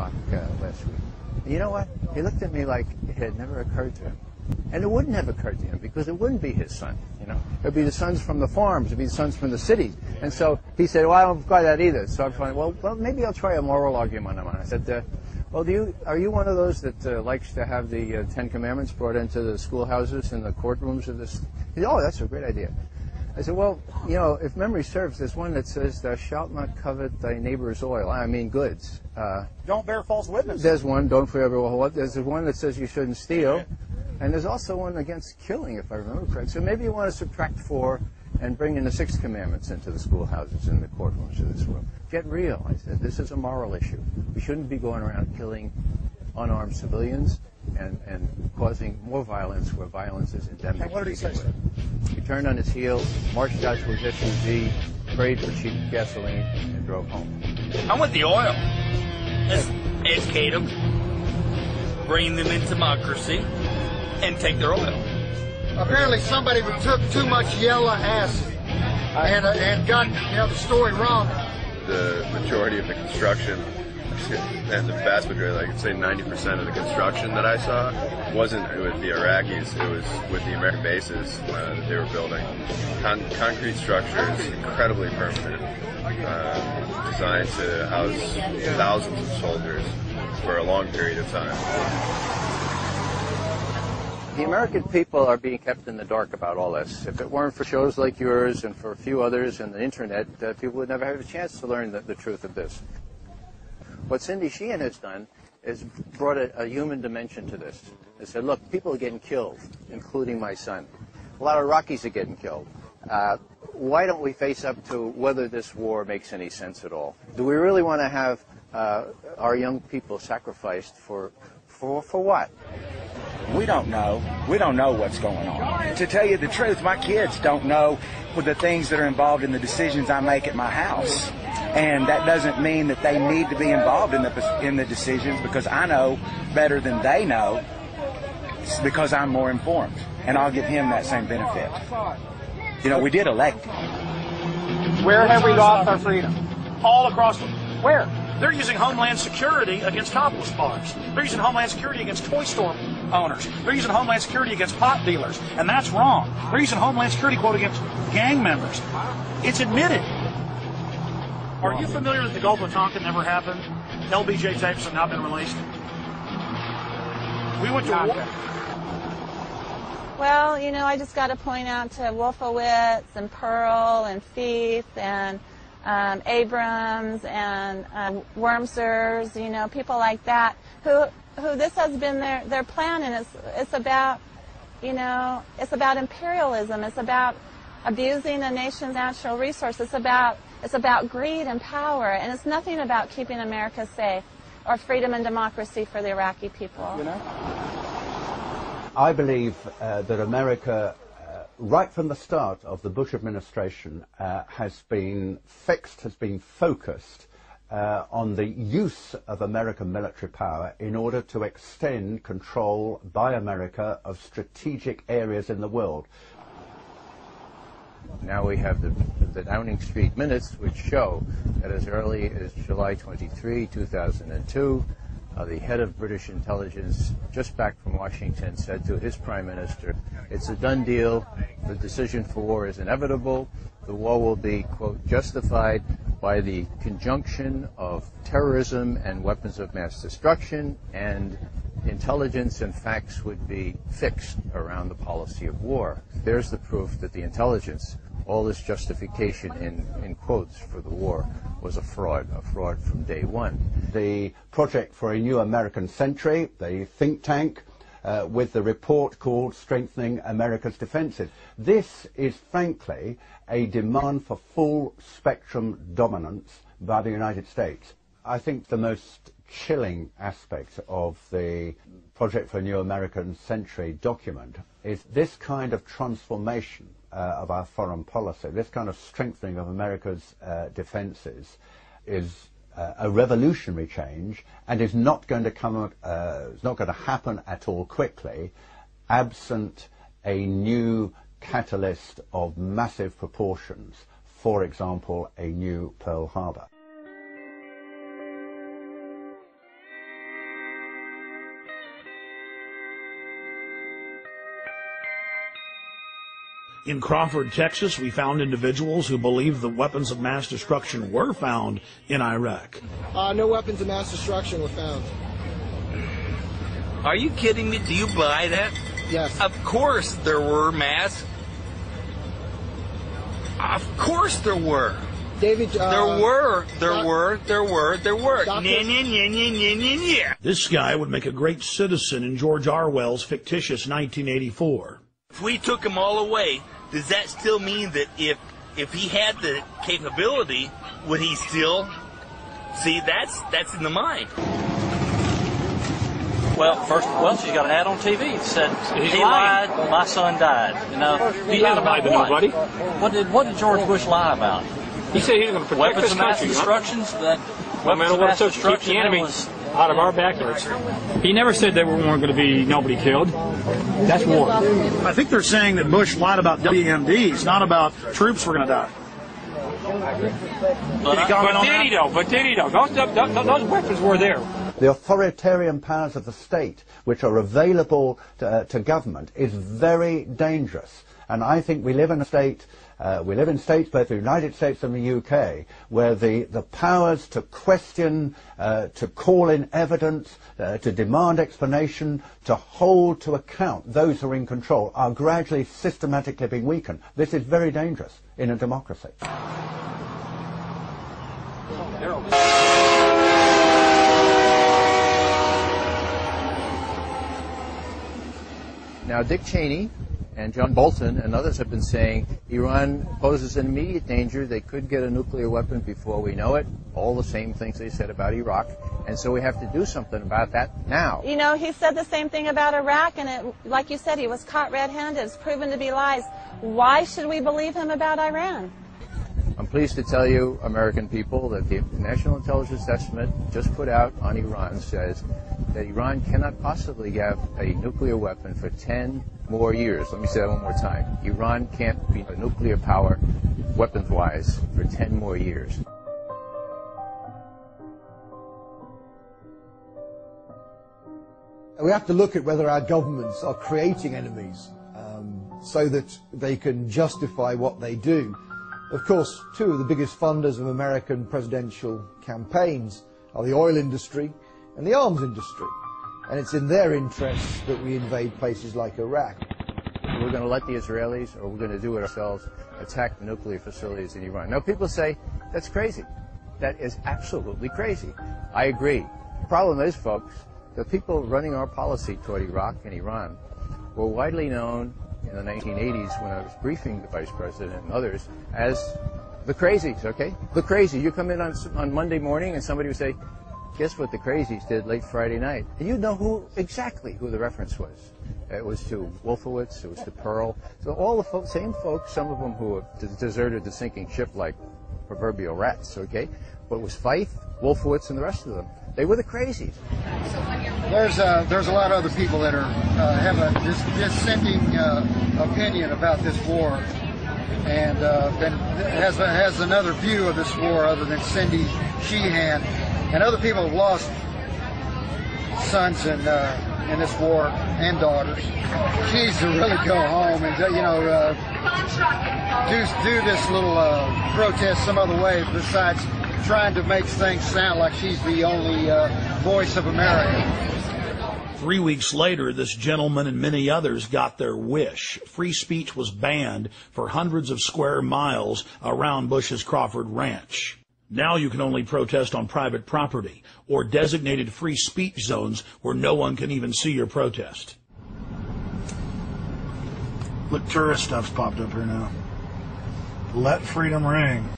Iraq last week. And you know what? He looked at me like it had never occurred to him. And it wouldn't have occurred to him because it wouldn't be his son, you know. It would be the sons from the farms, it would be the sons from the cities. And so he said, well, I don't buy that either. So I'm trying, well, maybe I'll try a moral argument on it. I said, well, are you one of those that likes to have the Ten Commandments brought into the schoolhouses and the courtrooms of this? He said, oh, that's a great idea. I said, well, you know, if memory serves, there's one that says, thou shalt not covet thy neighbor's oil. I mean goods. Don't bear false witness. There's one, don't forever hold up. There's one that says you shouldn't steal. And there's also one against killing, if I remember correctly. So maybe you want to subtract 4 and bring in the 6 commandments into the schoolhouses and the courtrooms of this world. Get real. I said, this is a moral issue. We shouldn't be going around killing unarmed civilians and causing more violence where violence is endemic. And what did he say, sir? He turned on his heel, marched out to his SUV, prayed for cheap gasoline, and drove home. I'm with the oil. Let's educate them, bring them in democracy, and take their oil. Apparently somebody took too much yellow acid and got the story wrong. The majority of the construction, and the vast majority, like I'd say 90% of the construction that I saw, wasn't with the Iraqis, it was with the American bases that they were building. Concrete structures, incredibly permanent, designed to house thousands of soldiers for a long period of time. The American people are being kept in the dark about all this. If it weren't for shows like yours and for a few others and the internet, people would never have a chance to learn the truth of this. What Cindy Sheehan has done is brought a human dimension to this. They said, look, people are getting killed, including my son. A lot of Iraqis are getting killed. Why don't we face up to whether this war makes any sense at all? Do we really want to have our young people sacrificed for what? We don't know. We don't know what's going on. To tell you the truth, my kids don't know the things that are involved in the decisions I make at my house. And that doesn't mean that they need to be involved in the decisions, because I know better than they know, because I'm more informed. And I'll give him that same benefit. You know, we did elect him. Where have we lost our freedom? All across the... Where? They're using Homeland Security against topless bars. They're using Homeland Security against toy store owners. They're using Homeland Security against pot dealers, and that's wrong. They're using Homeland Security, quote, against gang members. It's admitted. Are you familiar that the Gulf of Tonkin never happened? LBJ tapes have not been released. We went to war. Well, you know, I just got to point out to Wolfowitz and Pearl and Feith and Abrams and Wormsers, you know, people like that, who this has been their plan, and it's about, you know, it's about imperialism. It's about abusing a nation's natural resources. It's about greed and power, and it's nothing about keeping America safe or freedom and democracy for the Iraqi people. You know? I believe that America, right from the start of the Bush administration, has been focused on the use of American military power in order to extend control by America of strategic areas in the world. Now we have the Downing Street minutes, which show that as early as July 23, 2002, the head of British intelligence, just back from Washington, said to his prime minister, it's a done deal, the decision for war is inevitable, the war will be, quote, justified by the conjunction of terrorism and weapons of mass destruction, and intelligence and facts would be fixed around the policy of war. There's the proof that the intelligence, all this justification in quotes for the war, was a fraud from day one. The Project for a New American Century, the think tank, with the report called Strengthening America's Defenses. This is frankly a demand for full spectrum dominance by the United States. I think the most chilling aspect of the Project for a New American Century document is this kind of transformation of our foreign policy, this kind of strengthening of America's defenses is a revolutionary change, and is not going to come. It's not going to happen at all quickly, absent a new catalyst of massive proportions. For example, a new Pearl Harbor. In Crawford, Texas, we found individuals who believe the weapons of mass destruction were found in Iraq. No weapons of mass destruction were found. Are you kidding me? Do you buy that? Yes. Of course there were mass. Of course there were. David, there were. This guy would make a great citizen in George Orwell's fictitious 1984. If we took them all away, does that still mean that if he had the capability, would he still? See, that's in the mind. Well, she's got an ad on TV. It said, he lied, my son died. You know, he hasn't lied to nobody. What did George Bush lie about? He said he was going to protect weapons this of mass country. destructions. That no matter what it took to keep the enemy out of our backyards. He never said there weren't going to be nobody killed. That's war. I think they're saying that Bush lied about WMDs, not about troops were going to die. But did he though? Those weapons were there. The authoritarian powers of the state, which are available to government, is very dangerous. And I think we live in a state, we live in states, both the United States and the UK, where the powers to question, to call in evidence, to demand explanation, to hold to account those who are in control are gradually, systematically being weakened. This is very dangerous in a democracy. Now, Dick Cheney and John Bolton and others have been saying Iran poses an immediate danger. They could get a nuclear weapon before we know it. All the same things they said about Iraq. And so we have to do something about that now. You know, he said the same thing about Iraq, and like you said, he was caught red-handed. It's proven to be lies. Why should we believe him about Iran? I'm pleased to tell you, American people, that the National Intelligence Estimate just put out on Iran says that Iran cannot possibly have a nuclear weapon for 10 more years. Let me say that one more time. Iran can't be a nuclear power, weapons-wise, for 10 more years. We have to look at whether our governments are creating enemies so that they can justify what they do. Of course, two of the biggest funders of American presidential campaigns are the oil industry and the arms industry. And it's in their interests that we invade places like Iraq. We're going to let the Israelis, or we're going to do it ourselves, attack the nuclear facilities in Iran. Now, people say, that's crazy. That is absolutely crazy. I agree. The problem is, folks, the people running our policy toward Iraq and Iran were widely known in the 1980s when I was briefing the Vice President and others as the crazies, okay? The crazy. You come in on Monday morning and somebody would say, guess what the crazies did late Friday night? And you'd know exactly who the reference was. It was to Wolfowitz, it was to Pearl. So all the same folks, some of them who have deserted the sinking ship like proverbial rats, okay? But it was Feith, Wolfowitz, and the rest of them. They were the crazies. There's a lot of other people that are have a dissenting opinion about this war, and has another view of this war other than Cindy Sheehan, and other people have lost sons in this war and daughters. She needs to really go home and do this little protest some other way besides trying to make things sound like she's the only voice of America. 3 weeks later, this gentleman and many others got their wish. Free speech was banned for hundreds of square miles around Bush's Crawford Ranch. Now you can only protest on private property or designated free speech zones where no one can even see your protest. Look, tourist stuff's popped up here now. Let freedom ring.